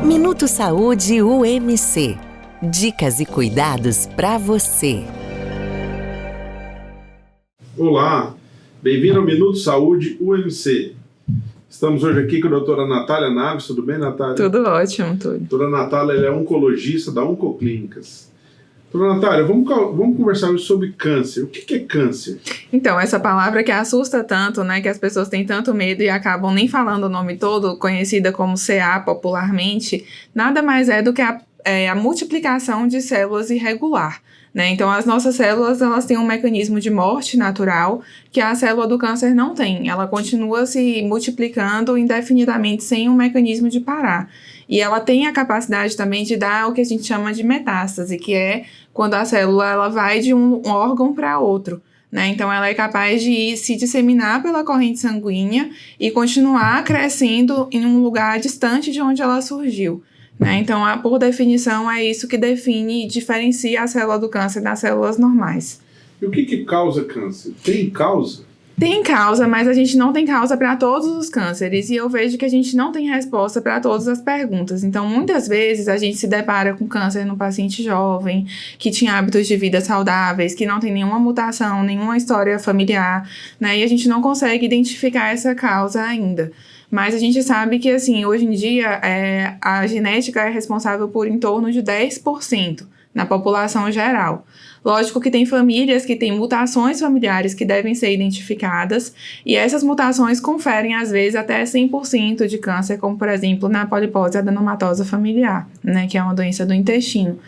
Minuto Saúde UMC. Dicas e cuidados para você. Olá, bem-vindo ao Minuto Saúde UMC. Estamos hoje aqui com a doutora Natália Naves. Tudo bem, Natália? Tudo ótimo, tudo. A doutora Natália ela é oncologista da Oncoclínicas. Doutora Natália, vamos conversar hoje sobre câncer. O que é câncer? Então, essa palavra que assusta tanto, né, que as pessoas têm tanto medo e acabam nem falando o nome todo, conhecida como CA popularmente, nada mais é do que a multiplicação de células irregular. Né? Então, as nossas células, elas têm um mecanismo de morte natural que a célula do câncer não tem. Ela continua se multiplicando indefinidamente sem um mecanismo de parar. E ela tem a capacidade também de dar o que a gente chama de metástase, que é quando a célula ela vai de um órgão para outro. Né? Então, ela é capaz de se disseminar pela corrente sanguínea e continuar crescendo em um lugar distante de onde ela surgiu. Né? Então, por definição, é isso que define e diferencia a célula do câncer das células normais. E o que causa câncer? Tem causa? Tem causa, mas a gente não tem causa para todos os cânceres. E eu vejo que a gente não tem resposta para todas as perguntas. Então, muitas vezes, a gente se depara com câncer no paciente jovem, que tinha hábitos de vida saudáveis, que não tem nenhuma mutação, nenhuma história familiar, né? E a gente não consegue identificar essa causa ainda. Mas a gente sabe que, assim, hoje em dia, a genética é responsável por em torno de 10% na população geral. Lógico que tem famílias que têm mutações familiares que devem ser identificadas, e essas mutações conferem, às vezes, até 100% de câncer, como, por exemplo, na polipose adenomatosa familiar, né, que é uma doença do intestino.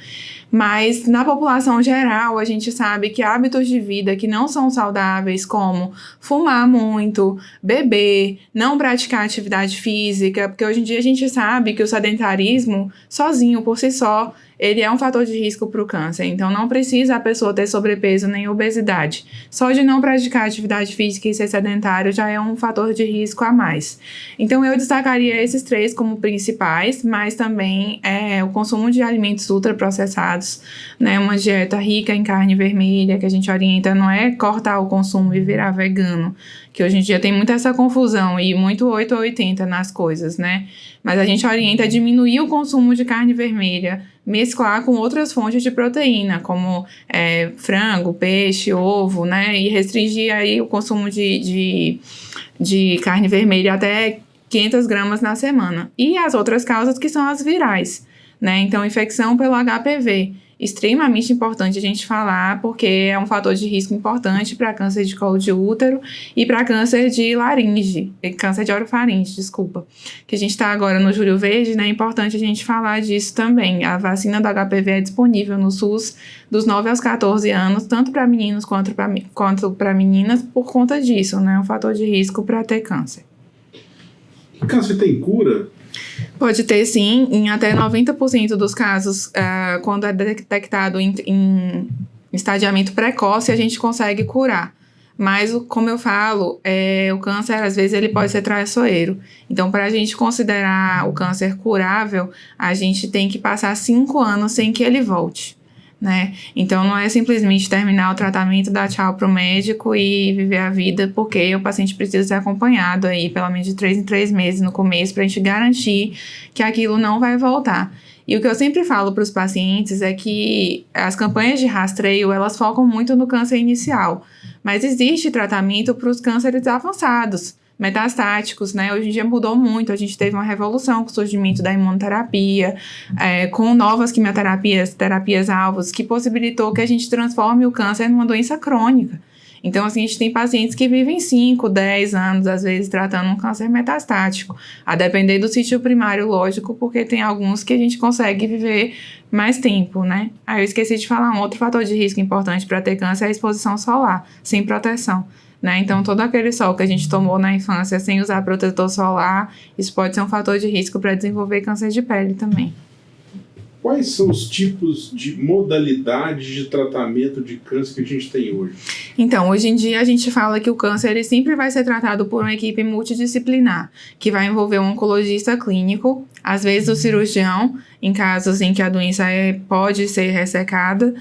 Mas na população geral, a gente sabe que hábitos de vida que não são saudáveis, como fumar muito, beber, não praticar atividade física, porque hoje em dia a gente sabe que o sedentarismo, sozinho, por si só, ele é um fator de risco para o câncer. Então, não precisa a pessoa ter sobrepeso nem obesidade. Só de não praticar atividade física e ser sedentário já é um fator de risco a mais. Então, eu destacaria esses 3 como principais, mas também o consumo de alimentos ultraprocessados, né? Uma dieta rica em carne vermelha, que a gente orienta, não é cortar o consumo e virar vegano, que hoje em dia tem muita essa confusão e muito 8 ou 80 nas coisas, né? Mas a gente orienta a diminuir o consumo de carne vermelha, mesclar com outras fontes de proteína, como frango, peixe, ovo, né? E restringir aí o consumo de carne vermelha até 500 gramas na semana. E as outras causas que são as virais, né? Então, infecção pelo HPV. Extremamente importante a gente falar, porque é um fator de risco importante para câncer de colo de útero e para câncer de laringe, câncer de orofaringe, desculpa. Que a gente está agora no Julho Verde, né? É importante a gente falar disso também. A vacina do HPV é disponível no SUS dos 9 aos 14 anos, tanto para meninos quanto para meninas, por conta disso, né? É um fator de risco para ter câncer. Câncer tem cura? Pode ter, sim, em até 90% dos casos, quando é detectado em estadiamento precoce, a gente consegue curar. Mas, como eu falo, o câncer, às vezes, ele pode ser traiçoeiro. Então, para a gente considerar o câncer curável, a gente tem que passar 5 anos sem que ele volte. Né? Então, não é simplesmente terminar o tratamento, dar tchau pro médico e viver a vida, porque o paciente precisa ser acompanhado aí pelo menos de 3 em 3 meses no começo, pra gente garantir que aquilo não vai voltar. E o que eu sempre falo para os pacientes é que as campanhas de rastreio, elas focam muito no câncer inicial, mas existe tratamento para os cânceres avançados, metastáticos, né? Hoje em dia mudou muito, a gente teve uma revolução com o surgimento da imunoterapia, com novas quimioterapias, terapias-alvos, que possibilitou que a gente transforme o câncer numa doença crônica. Então, assim, a gente tem pacientes que vivem 5, 10 anos, às vezes, tratando um câncer metastático, a depender do sítio primário, lógico, porque tem alguns que a gente consegue viver mais tempo, né? Aí eu esqueci de falar, um outro fator de risco importante para ter câncer é a exposição solar, sem proteção. Né? Então, todo aquele sol que a gente tomou na infância sem usar protetor solar, isso pode ser um fator de risco para desenvolver câncer de pele também. Quais são os tipos de modalidades de tratamento de câncer que a gente tem hoje? Então, hoje em dia a gente fala que o câncer ele sempre vai ser tratado por uma equipe multidisciplinar, que vai envolver um oncologista clínico, às vezes o cirurgião, em casos em que a doença pode ser ressecada,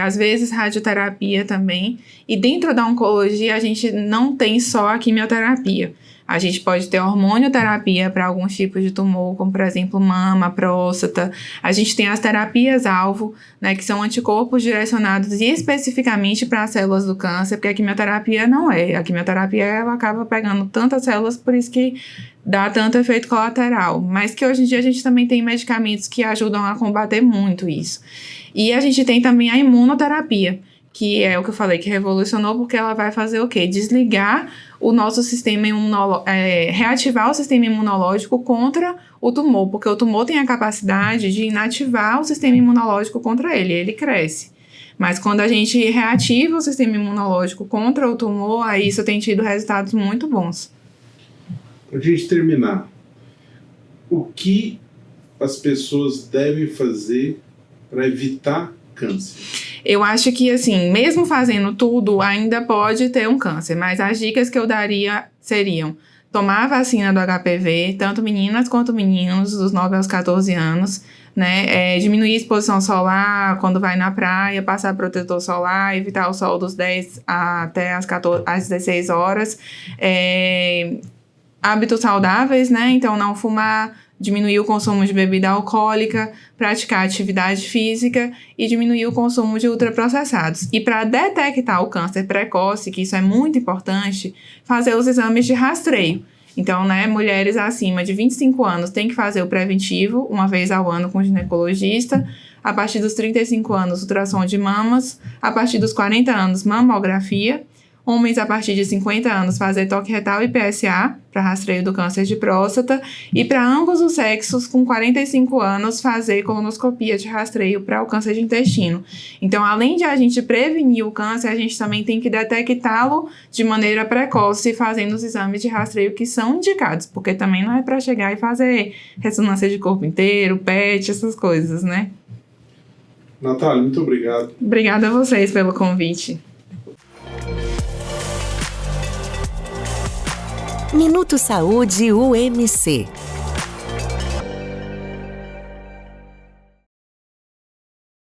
às vezes radioterapia também. E dentro da oncologia a gente não tem só a quimioterapia. A gente pode ter hormonioterapia para alguns tipos de tumor, como por exemplo mama, próstata. A gente tem as terapias-alvo, né, que são anticorpos direcionados especificamente para as células do câncer, porque a quimioterapia não é. A quimioterapia ela acaba pegando tantas células, por isso que dá tanto efeito colateral. Mas que hoje em dia a gente também tem medicamentos que ajudam a combater muito isso. E a gente tem também a imunoterapia, que é o que eu falei, que revolucionou, porque ela vai fazer o quê? Desligar o nosso sistema imunológico, reativar o sistema imunológico contra o tumor, porque o tumor tem a capacidade de inativar o sistema imunológico contra ele cresce. Mas quando a gente reativa o sistema imunológico contra o tumor, aí isso tem tido resultados muito bons. Para a gente terminar, o que as pessoas devem fazer para evitar câncer? Eu acho que, assim, mesmo fazendo tudo, ainda pode ter um câncer, mas as dicas que eu daria seriam tomar a vacina do HPV, tanto meninas quanto meninos, dos 9 aos 14 anos, né? Diminuir a exposição solar quando vai na praia, passar protetor solar, evitar o sol dos 10 até às 16 horas. Hábitos saudáveis, né? Então, não fumar, diminuir o consumo de bebida alcoólica, praticar atividade física e diminuir o consumo de ultraprocessados. E para detectar o câncer precoce, que isso é muito importante, fazer os exames de rastreio. Então, né, mulheres acima de 25 anos têm que fazer o preventivo, uma vez ao ano com o ginecologista. A partir dos 35 anos, ultrassom de mamas. A partir dos 40 anos, mamografia. Homens a partir de 50 anos fazer toque retal e PSA para rastreio do câncer de próstata e para ambos os sexos com 45 anos fazer colonoscopia de rastreio para o câncer de intestino. Então, além de a gente prevenir o câncer, a gente também tem que detectá-lo de maneira precoce fazendo os exames de rastreio que são indicados, porque também não é para chegar e fazer ressonância de corpo inteiro, PET, essas coisas, né? Natália, muito obrigado. Obrigada a vocês pelo convite. Minuto Saúde UMC.